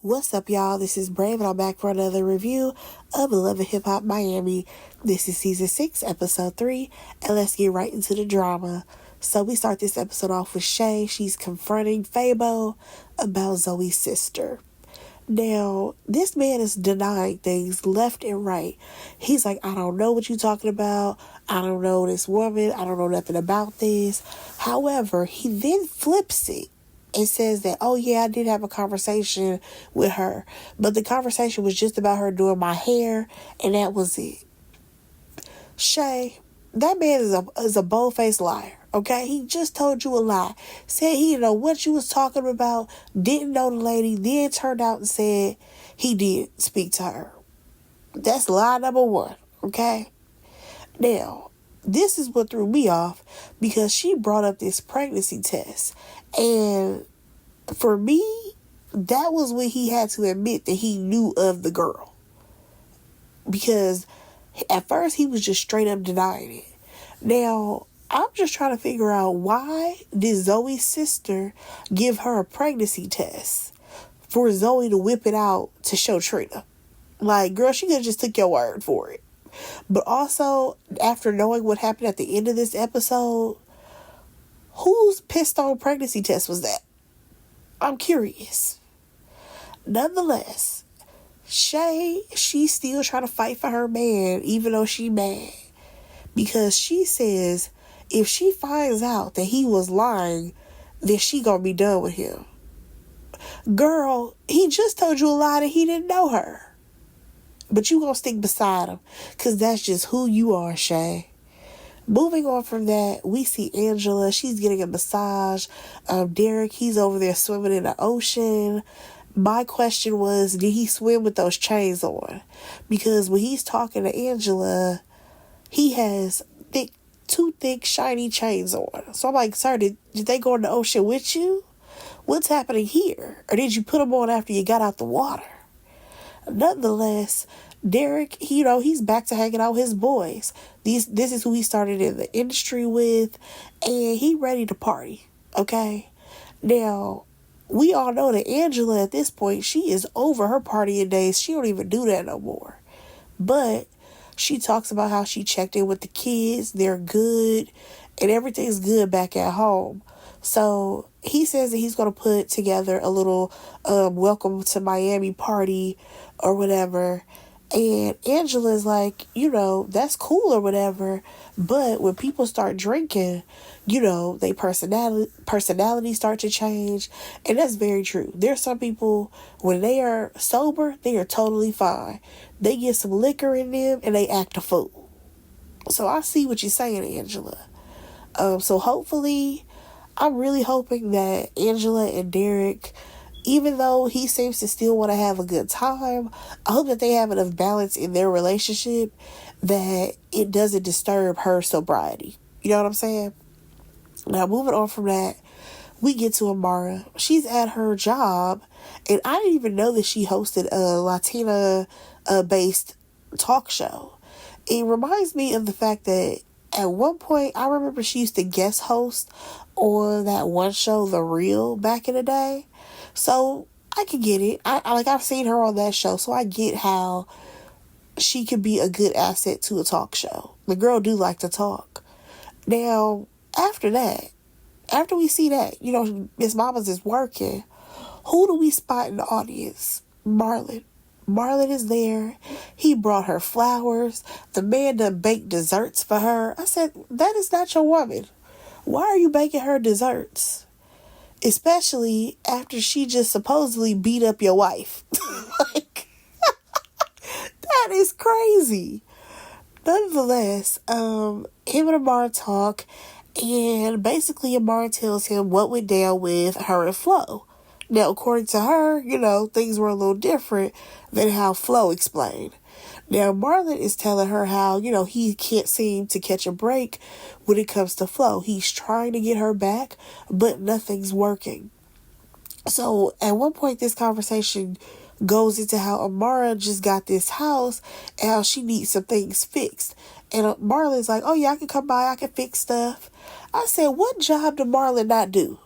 What's up, y'all? This is Brave, and I'm back for another review of Love and Hip Hop Miami. This is season 6, episode 3, and let's get right into the drama. So we start this episode off with Shay. She's confronting Fabo about Zoe's sister. Now, this man is denying things left and right. He's like, I don't know what you're talking about. I don't know this woman. I don't know nothing about this. However, he then flips it and says that, oh yeah, I did have a conversation with her, but the conversation was just about her doing my hair, and that was it. Shay, that man is a bold-faced liar, okay? He just told you a lie. Said he didn't know what you was talking about, didn't know the lady, then turned out and said he did speak to her. That's lie number one, okay? Now, this is what threw me off, because she brought up this pregnancy test. And for me, that was when he had to admit that he knew of the girl. Because at first he was just straight up denying it. Now, I'm just trying to figure out, why did Zoe's sister give her a pregnancy test for Zoe to whip it out to show Trina? Like, girl, she could have just took your word for it. But also, after knowing what happened at the end of this episode, whose pissed on pregnancy test was that? I'm curious. Nonetheless, Shay, she's still trying to fight for her man, even though she mad. Because she says if she finds out that he was lying, then she gonna be done with him. Girl, he just told you a lie that he didn't know her. But you gonna stick beside him, because that's just who you are, Shay. Moving on from that, we see Angela. She's getting a massage. Derek, he's over there swimming in the ocean. My question was, did he swim with those chains on? Because when he's talking to Angela, he has two thick, shiny chains on. So I'm like, sir, did they go in the ocean with you? What's happening here? Or did you put them on after you got out the water? Nonetheless, Derek, he's back to hanging out with his boys. This is who he started in the industry with, and he ready to party, okay? Now, we all know that Angela, at this point, she is over her partying days. She don't even do that no more. But she talks about how she checked in with the kids. They're good, and everything's good back at home. So he says that he's going to put together a little welcome to Miami party or whatever. And Angela's like, that's cool or whatever. But when people start drinking, they personality start to change. And that's very true. There's some people, when they are sober, they are totally fine. They get some liquor in them and they act a fool. So I see what you're saying, Angela. So hopefully, I'm really hoping that Angela and Derek, even though he seems to still want to have a good time, I hope that they have enough balance in their relationship that it doesn't disturb her sobriety. You know what I'm saying? Now, moving on from that, we get to Amara. She's at her job, and I didn't even know that she hosted a Latina-based talk show. It reminds me of the fact that at one point, I remember she used to guest host on that one show, The Real, back in the day. So I can get it. I've seen her on that show, so I get how she could be a good asset to a talk show. The girl do like to talk. Now, after we see that, Miss Mamas is working, who do we spot in the audience? Marlon. Marlon is there. He brought her flowers. The man done baked desserts for her. I said, that is not your woman. Why are you baking her desserts? Especially after she just supposedly beat up your wife. Like, that is crazy. Nonetheless, him and Amara talk, and basically Amara tells him what went down with her and Flo. Now, according to her, things were a little different than how Flo explained. Now, Marlon is telling her how, he can't seem to catch a break when it comes to Flo. He's trying to get her back, but nothing's working. So, at one point, this conversation goes into how Amara just got this house and how she needs some things fixed. And Marlon's like, oh yeah, I can come by, I can fix stuff. I said, what job did Marlon not do?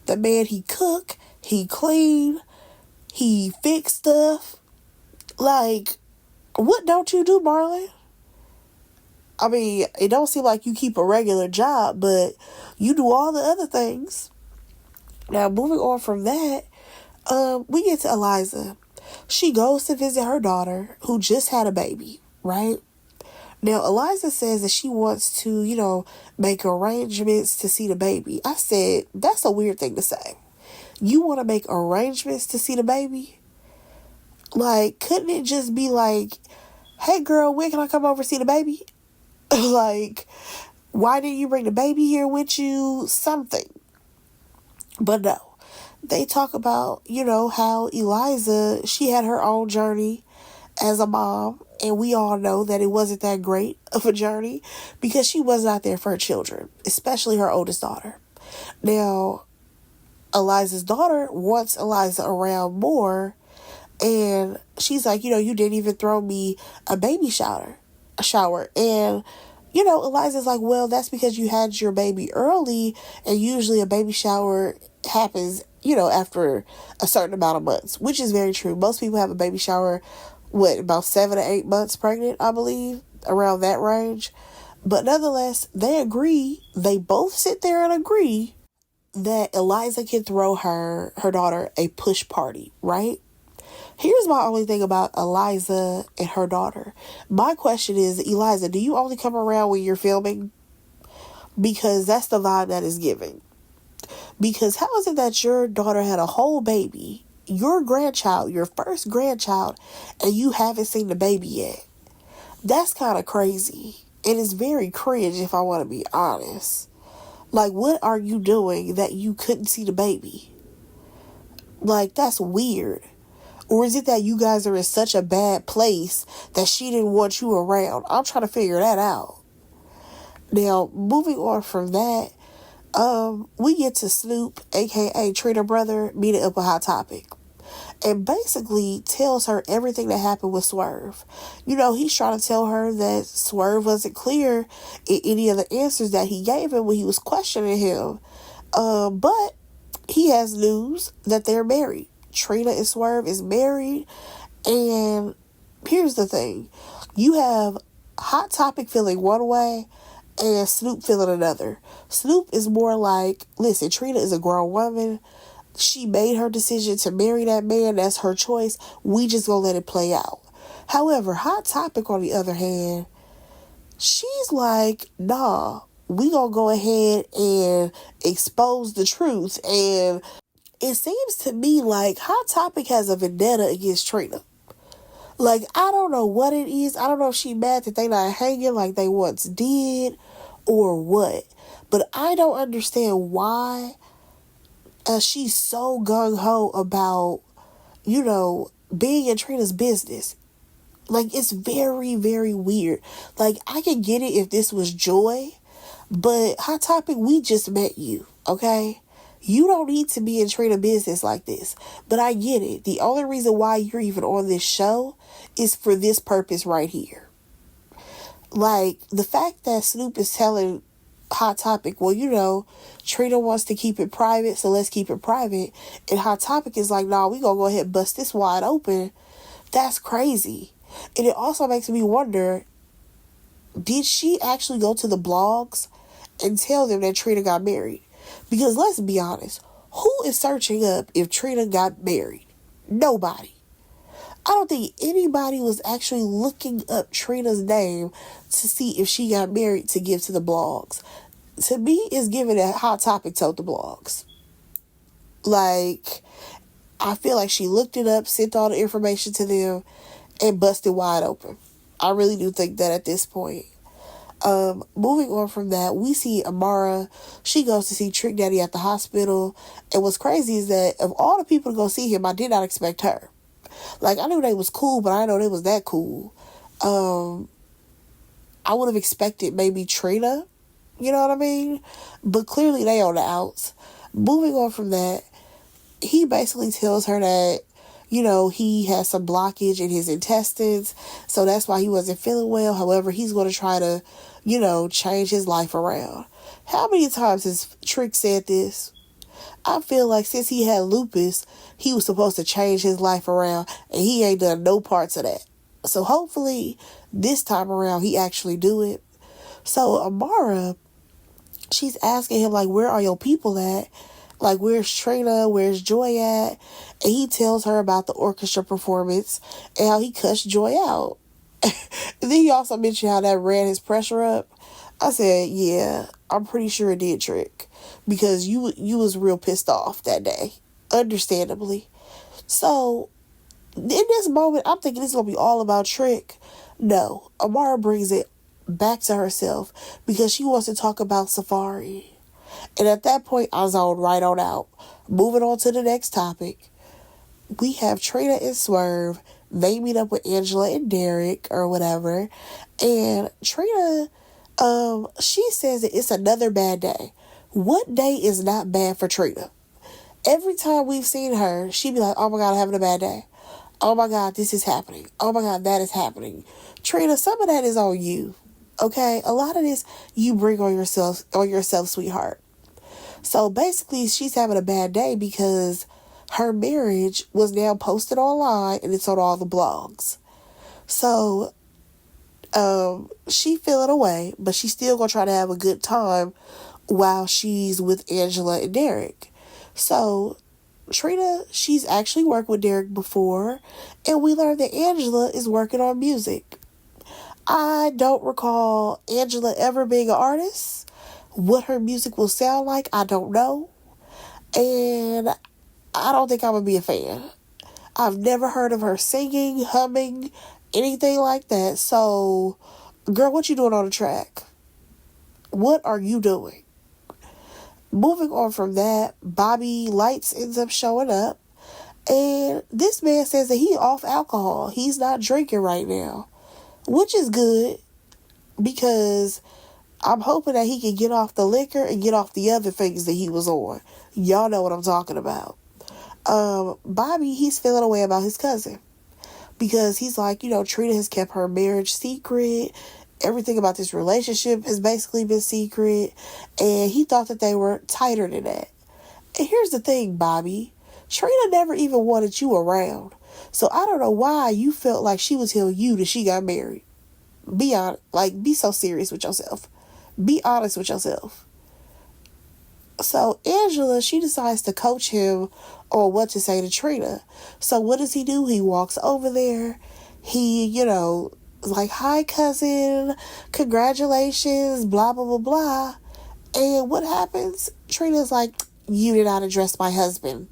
The man, he cook, he clean, He fixed stuff. Like, what don't you do, Marlon? I mean, it don't seem like you keep a regular job, but you do all the other things. Now, moving on from that, we get to Eliza. She goes to visit her daughter, who just had a baby, right? Now, Eliza says that she wants to, make arrangements to see the baby. I said, that's a weird thing to say. You want to make arrangements to see the baby? Like, couldn't it just be like, hey girl, when can I come over to see the baby? Like, why didn't you bring the baby here with you? Something. But no. They talk about, how Eliza, she had her own journey as a mom. And we all know that it wasn't that great of a journey because she was not there for her children, especially her oldest daughter. Now, Eliza's daughter wants Eliza around more. And she's like, you didn't even throw me a baby shower. And, Eliza's like, well, that's because you had your baby early. And usually a baby shower happens, after a certain amount of months, which is very true. Most people have a baby shower, about 7 to 8 months pregnant, I believe, around that range. But nonetheless, they agree. They both sit there and agree that Eliza can throw her daughter a push party, right? Here's my only thing about Eliza and her daughter. My question is, Eliza, do you only come around when you're filming? Because that's the vibe that is giving. Because how is it that your daughter had a whole baby, your grandchild, your first grandchild, and you haven't seen the baby yet? That's kind of crazy. And it's very cringe if I want to be honest. Like, what are you doing that you couldn't see the baby? Like, that's weird. Or is it that you guys are in such a bad place that she didn't want you around? I'm trying to figure that out. Now, moving on from that, we get to Snoop, a.k.a. Trina brother, meeting up with Hot Topic. And basically tells her everything that happened with Swerve. He's trying to tell her that Swerve wasn't clear in any of the answers that he gave him when he was questioning him. But he has news that they're married. Trina and Swerve is married. And here's the thing. You have Hot Topic feeling one way and Snoop feeling another. Snoop is more like, listen, Trina is a grown woman. She made her decision to marry that man. That's her choice. We just gonna let it play out. However, Hot Topic, on the other hand, she's like, nah, we gonna go ahead and expose the truth. And it seems to me like Hot Topic has a vendetta against Trina. Like, I don't know what it is. I don't know if she mad that they not hanging like they once did or what. But I don't understand why she's so gung-ho about, being in Trina's business. Like, it's very, very weird. Like, I can get it if this was Joy, but Hot Topic, we just met you, okay? You don't need to be in Trina business like this. But I get it. The only reason why you're even on this show is for this purpose right here. Like, the fact that Snoop is telling Hot Topic, well, Trina wants to keep it private, so let's keep it private. And Hot Topic is like, nah, we gonna go ahead and bust this wide open. That's crazy. And it also makes me wonder, did she actually go to the blogs and tell them that Trina got married? Because let's be honest, who is searching up if Trina got married? Nobody. I don't think anybody was actually looking up Trina's name to see if she got married to give to the blogs. To me, it's giving a Hot Topic told the blogs. Like, I feel like she looked it up, sent all the information to them, and busted wide open. I really do think that at this point. Moving on from that, we see Amara. She goes to see Trick Daddy at the hospital. And what's crazy is that of all the people to go see him, I did not expect her. Like, I knew they was cool, but I didn't know they was that cool. I would have expected maybe Trina, you know what I mean? But clearly they on the outs. Moving on from that, he basically tells her that, he has some blockage in his intestines, so that's why he wasn't feeling well. However, he's going to try to, change his life around. How many times has Trick said this? I feel like since he had lupus, he was supposed to change his life around, and he ain't done no parts of that. So hopefully this time around he actually do it. So Amara, she's asking him, like, where are your people at? Like, where's Trina? Where's Joy at? And he tells her about the orchestra performance and how he cussed Joy out. And then he also mentioned how that ran his pressure up. I said, yeah, I'm pretty sure it did, Trick. Because you was real pissed off that day. Understandably. So, in this moment, I'm thinking this is going to be all about Trick. No, Amara brings it back to herself because she wants to talk about Safari. And at that point, I zoned right on out. Moving on to the next topic. We have Trina and Swerve. They meet up with Angela and Derek or whatever. And Trina, she says that it's another bad day. What day is not bad for Trina? Every time we've seen her, she'd be like, oh my God, I'm having a bad day. Oh my God, this is happening. Oh my God, that is happening. Trina, some of that is on you. Okay? A lot of this you bring on yourself, sweetheart. So basically, she's having a bad day because her marriage was now posted online and it's on all the blogs. So, she feeling away, but she's still gonna try to have a good time while she's with Angela and Derek. So, Trina, she's actually worked with Derek before, and we learned that Angela is working on music. I don't recall Angela ever being an artist. What her music will sound like, I don't know. And I don't think I'm going to be a fan. I've never heard of her singing, humming, anything like that. So, girl, what you doing on the track? What are you doing? Moving on from that, Bobby Lights ends up showing up. And this man says that he off alcohol. He's not drinking right now. Which is good. Because I'm hoping that he can get off the liquor and get off the other things that he was on. Y'all know what I'm talking about. Bobby, he's feeling away about his cousin. Because he's like, Trina has kept her marriage secret. Everything about this relationship has basically been secret. And he thought that they were tighter than that. And here's the thing, Bobby. Trina never even wanted you around. So I don't know why you felt like she was telling you that she got married. Be honest. Like, be so serious with yourself. Be honest with yourself. So Angela, she decides to coach him on what to say to Trina. So what does he do? He walks over there. He, is like, hi, cousin. Congratulations. Blah, blah, blah, blah. And what happens? Trina's like, you did not address my husband.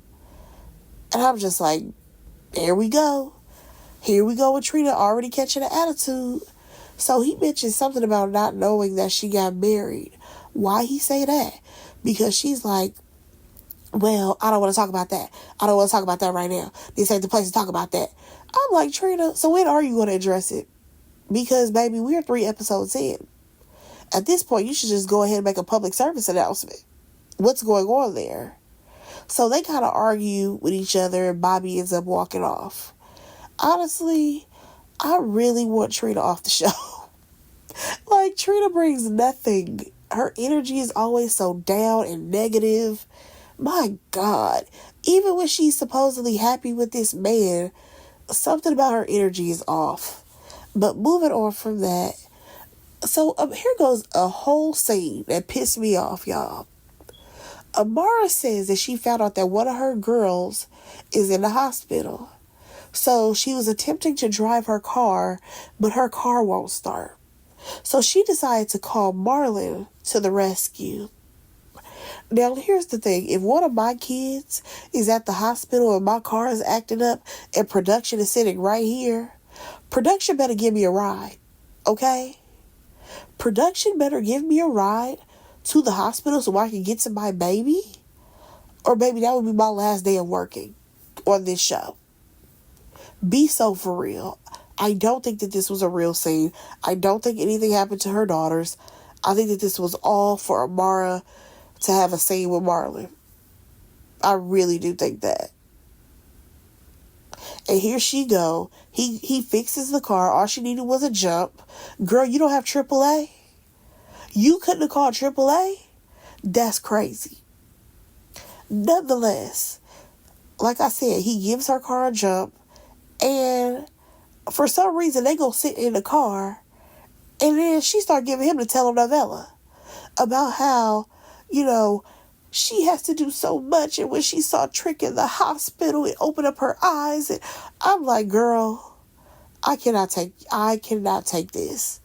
And I'm just like, there we go. Here we go with Trina already catching an attitude. So he mentioned something about not knowing that she got married. Why he say that? Because she's like, well, I don't want to talk about that. I don't want to talk about that right now. This ain't the place to talk about that. I'm like, Trina, so when are you going to address it? Because, baby, we're 3 episodes in. At this point, you should just go ahead and make a public service announcement. What's going on there? So they kind of argue with each other and Bobby ends up walking off. Honestly, I really want Trina off the show. Like, Trina brings nothing. Her energy is always so down and negative. My God. Even when she's supposedly happy with this man, something about her energy is off. But moving on from that. So, here goes a whole scene that pissed me off, y'all. Amara says that she found out that one of her girls is in the hospital. So she was attempting to drive her car, but her car won't start. So she decided to call Marlon to the rescue. Now, here's the thing. If one of my kids is at the hospital and my car is acting up and production is sitting right here, production better give me a ride, okay? Production better give me a ride to the hospital so I can get to my baby. Or maybe that would be my last day of working on this show. Be so for real. I don't think that this was a real scene. I don't think anything happened to her daughters. I think that this was all for Amara to have a scene with Marlon. I really do think that. And here she go. He fixes the car. All she needed was a jump. Girl, you don't have AAA? You couldn't have called AAA? That's crazy. Nonetheless, like I said, he gives her car a jump, and for some reason they go sit in the car, and then she start giving him the telenovela about how, you know, she has to do so much, and when she saw Trick in the hospital, it opened up her eyes, and I'm like, girl, I cannot take this.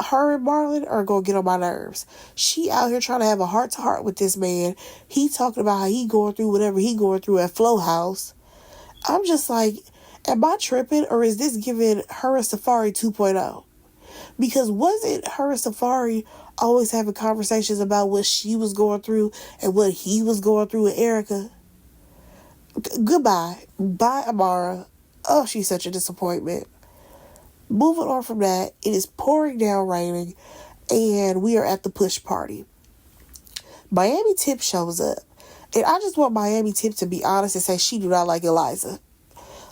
Her and Marlon are gonna get on my nerves. She out here trying to have a heart-to-heart with this man. He talking about how he going through whatever he going through at Flo House. I'm just like, am I tripping, or is this giving her a Safari 2.0? Because wasn't her and Safari always having conversations about what she was going through and what he was going through with Erica? Goodbye. Bye, Amara. Oh, she's such a disappointment. Moving on from that, it is pouring down raining, and we are at the push party. Miami Tip shows up, and I just want Miami Tip to be honest and say she do not like Eliza.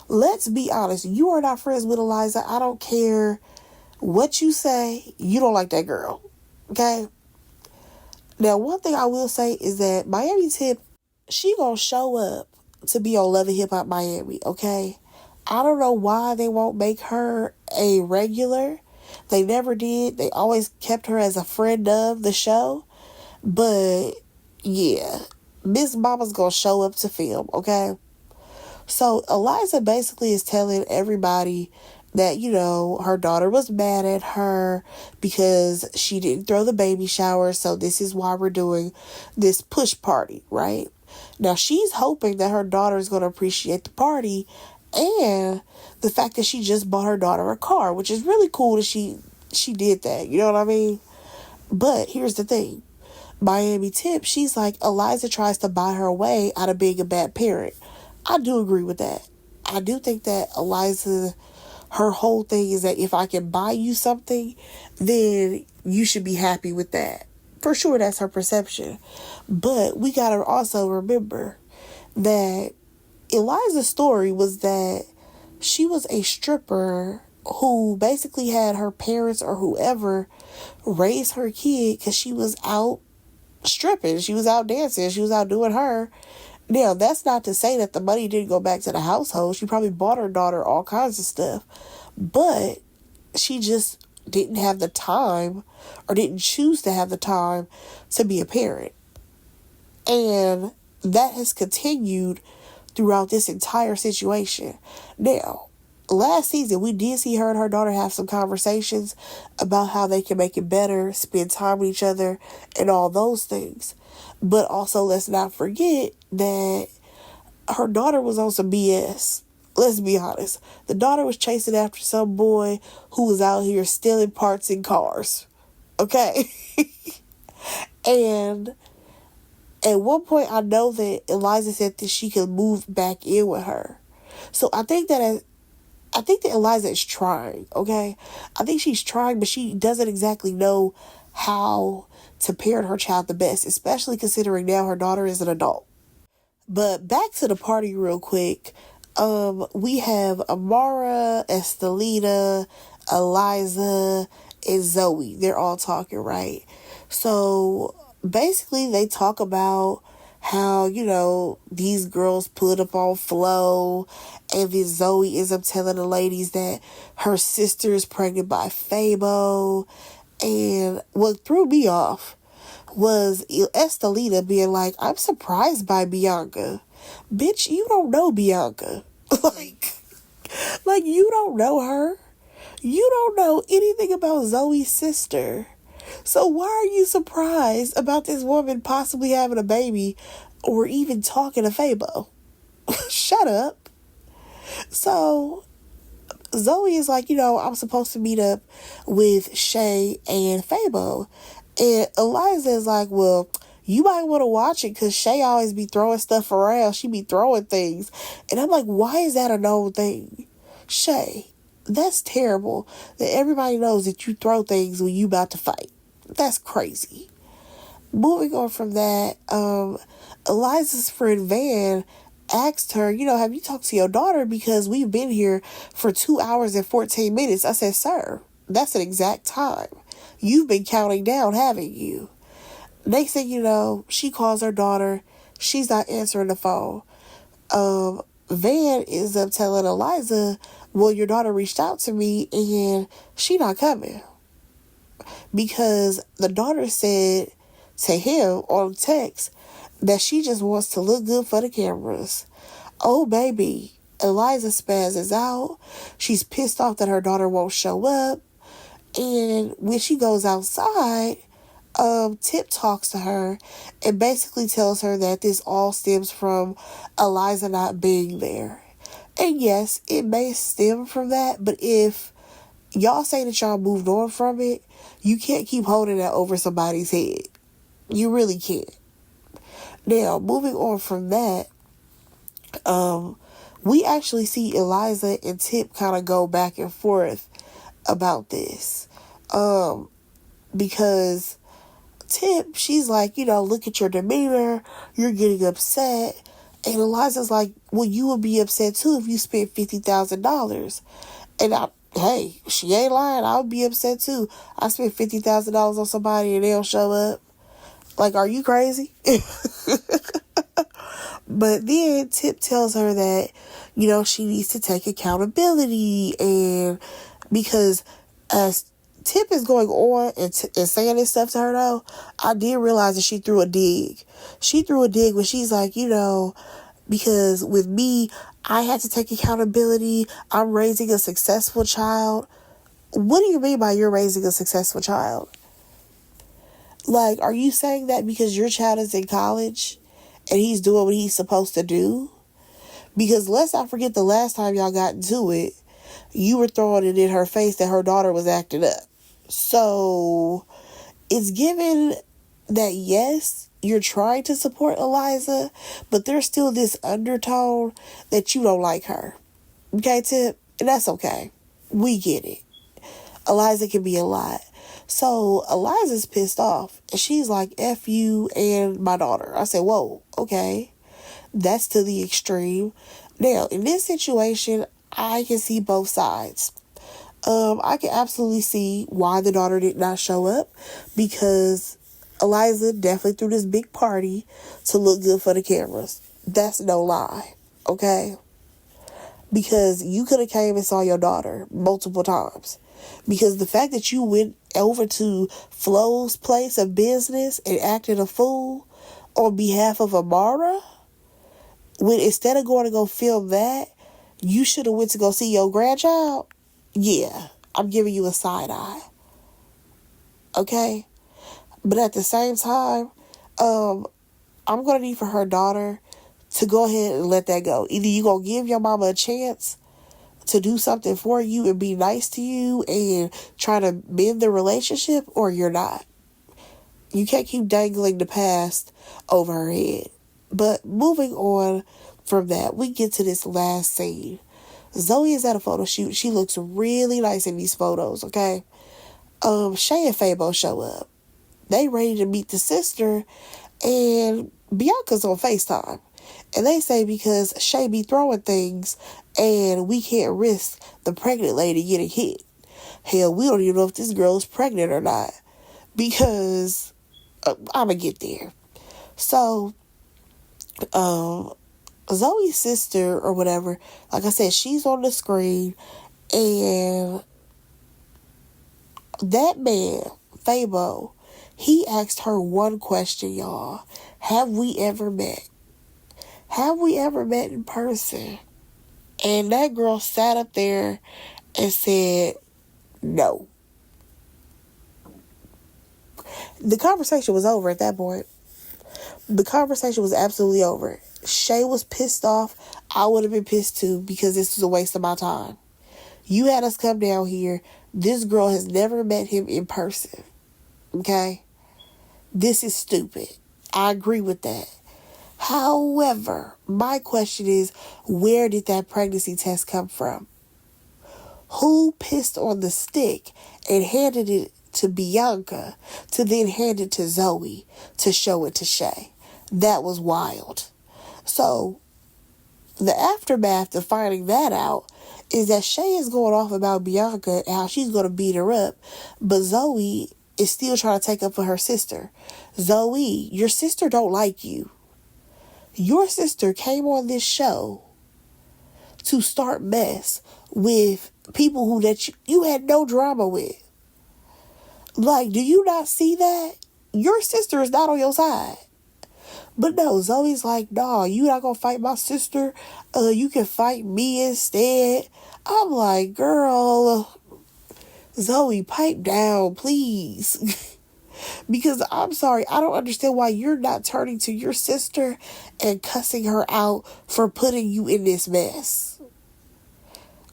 Let's be honest. You are not friends with Eliza. I don't care what you say. You don't like that girl. Okay? Now, one thing I will say is that Miami Tip, she gonna show up to be on Love and Hip Hop Miami, okay? I don't know why they won't make her a regular. They never did. They always kept her as a friend of the show. But, yeah, Miss Mama's gonna show up to film, okay? So, Eliza basically is telling everybody that, you know, her daughter was mad at her because she didn't throw the baby shower. So, this is why we're doing this push party, right? Now, she's hoping that her daughter is going to appreciate the party and the fact that she just bought her daughter a car, which is really cool that she did that. You know what I mean? But here's the thing. Miami Tip, she's like, Eliza tries to buy her way out of being a bad parent. I do agree with that. I do think that Eliza, her whole thing is that if I can buy you something, then you should be happy with that. For sure, that's her perception. But we got to also remember that Eliza's story was that she was a stripper who basically had her parents or whoever raise her kid because she was out stripping. She was out dancing. She was out doing her. Now, that's not to say that the money didn't go back to the household. She probably bought her daughter all kinds of stuff. But she just didn't have the time or didn't choose to have the time to be a parent. And that has continued throughout this entire situation. Now, last season, we did see her and her daughter have some conversations about how they can make it better, spend time with each other, and all those things. But also, let's not forget that her daughter was on some BS. Let's be honest. The daughter was chasing after some boy who was out here stealing parts in cars. Okay? And at one point, I know that Eliza said that she could move back in with her. So I think that Eliza is trying, okay? I think she's trying, but she doesn't exactly know how to parent her child the best, especially considering now her daughter is an adult. But back to the party real quick. We have Amara, Estelita, Eliza, and Zoe. They're all talking, right? So basically they talk about how, you know, these girls put up on Flo, and then Zoe ends up telling the ladies that her sister is pregnant by Fabo. And what threw me off was Estelita being like, I'm surprised by Bianca. Bitch, you don't know Bianca. like you don't know her. You don't know anything about Zoe's sister. So why are you surprised about this woman possibly having a baby or even talking to Fabo? Shut up. So Zoe is like, you know, I'm supposed to meet up with Shay and Fabo. And Eliza is like, well, you might want to watch it because Shay always be throwing stuff around. She be throwing things. And I'm like, why is that a known thing? Shay, that's terrible that everybody knows that you throw things when you about to fight. That's crazy. Moving on from that, Eliza's friend Van asked her, you know, have you talked to your daughter? Because we've been here for 2 hours and 14 minutes. I said, sir, that's an exact time. You've been counting down, haven't you? Next thing you know, she calls her daughter She's not answering the phone. Van ends up telling Eliza, well, your daughter reached out to me and she not coming. Because the daughter said to him on text that she just wants to look good for the cameras. Oh, baby. Eliza spazzes out. She's pissed off that her daughter won't show up. And when she goes outside, Tip talks to her and basically tells her that this all stems from Eliza not being there. And yes, it may stem from that, but if y'all say that y'all moved on from it, you can't keep holding that over somebody's head. You really can't. Now, moving on from that, we actually see Eliza and Tip kind of go back and forth about this. Because Tip, she's like, look at your demeanor, you're getting upset. And Eliza's like, well, you would be upset too if you spent $50,000. And hey, she ain't lying, I would be upset too. I spent $50,000 on somebody and they don't show up. Like, are you crazy? But then Tip tells her that, she needs to take accountability. And because as Tip is going on and saying this stuff to her, though, I did realize that she threw a dig. She threw a dig when she's like, because with me, I had to take accountability. I'm raising a successful child. What do you mean by you're raising a successful child? Like, are you saying that because your child is in college and he's doing what he's supposed to do? Because let's not forget the last time y'all got into it, you were throwing it in her face that her daughter was acting up. So it's given that, yes, you're trying to support Eliza, but there's still this undertone that you don't like her. Okay, Tip? And that's okay. We get it. Eliza can be a lot. So Eliza's pissed off. And she's like, F you and my daughter. I said, whoa, okay. That's to the extreme. Now, in this situation, I can see both sides. I can absolutely see why the daughter did not show up, because Eliza definitely threw this big party to look good for the cameras. That's no lie, okay? Because you could have came and saw your daughter multiple times. Because the fact that you went over to Flo's place of business and acted a fool on behalf of Amara, when instead of going to go film that, you should have went to go see your grandchild. Yeah, I'm giving you a side eye. Okay? But at the same time, I'm going to need for her daughter to go ahead and let that go. Either you going to give your mama a chance to do something for you and be nice to you and try to mend the relationship, or you're not. You can't keep dangling the past over her head. But moving on from that, we get to this last scene. Zoe is at a photo shoot. She looks really nice in these photos, okay? Shay and Fabo show up. They ready to meet the sister, and Bianca's on FaceTime. And they say because Shay be throwing things and we can't risk the pregnant lady getting hit. Hell, we don't even know if this girl is pregnant or not, because I'ma get there. So, Zoe's sister or whatever, like I said, she's on the screen, and that man, Fabo, he asked her one question, y'all. Have we ever met? Have we ever met in person? And that girl sat up there and said, no. The conversation was over at that point. The conversation was absolutely over. Shay was pissed off. I would have been pissed too, because this was a waste of my time. You had us come down here. This girl has never met him in person. Okay? This is stupid. I agree with that. However, my question is, where did that pregnancy test come from? Who pissed on the stick and handed it to Bianca to then hand it to Zoe to show it to Shay? That was wild. So, the aftermath of finding that out is that Shay is going off about Bianca and how she's going to beat her up, but Zoe is still trying to take up for her sister. Zoe, your sister don't like you. Your sister came on this show to start mess with people who that you had no drama with. Like, do you not see that? Your sister is not on your side. But no, Zoe's like, nah, you not gonna fight my sister. You can fight me instead. I'm like, girl, Zoe, pipe down, please. Because I'm sorry, I don't understand why you're not turning to your sister and cussing her out for putting you in this mess.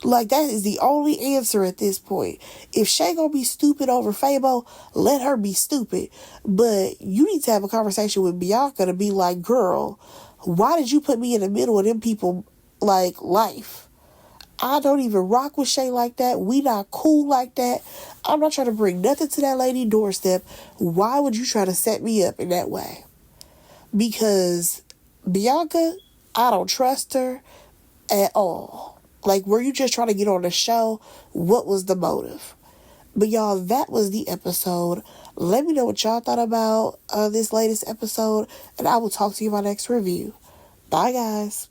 Like, that is the only answer at this point. If Shay gonna be stupid over Fabo, let her be stupid. But you need to have a conversation with Bianca to be like, girl, why did you put me in the middle of them people, like, life? I don't even rock with Shay like that. We not cool like that. I'm not trying to bring nothing to that lady doorstep. Why would you try to set me up in that way? Because Bianca, I don't trust her at all. Like, were you just trying to get on the show? What was the motive? But y'all, that was the episode. Let me know what y'all thought about this latest episode, and I will talk to you in my next review. Bye, guys.